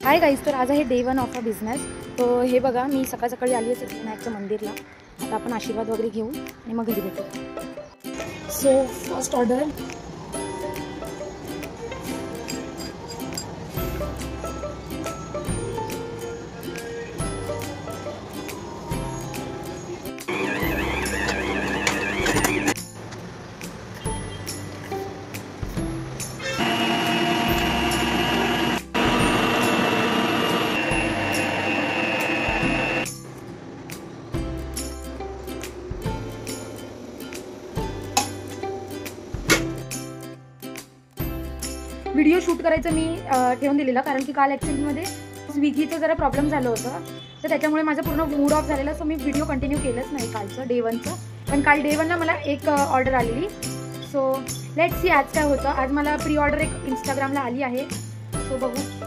Hi guys, तर आज आहे डे 1 ऑफ अ बिझनेस. तो हे बघा, मी सकाळ सकाळी आली आहे सिद्धिविनायकच्या मंदिरला. आता आपण आशीर्वाद वगैरे घेऊ आणि मग घरी भेटू. So first order. Video shoot करायचं मी ठेवून दिलेलं, कारण की काल ॲक्च्युअलीमध्ये स्विगीचं जरा प्रॉब्लेम झालं होतं, तर त्याच्यामुळे माझा पूर्ण मूड ऑफ झालेला. सो मी व्हिडिओ कंटिन्यू केलंच नाही कालचं डे 1चं. पण काल डे 1ला मला एक ऑर्डर आलेली. सो लेट्स सी आज काय होतं. आज मला प्री ऑर्डर एक इंस्टाग्रामला आली आहे, सो बघू.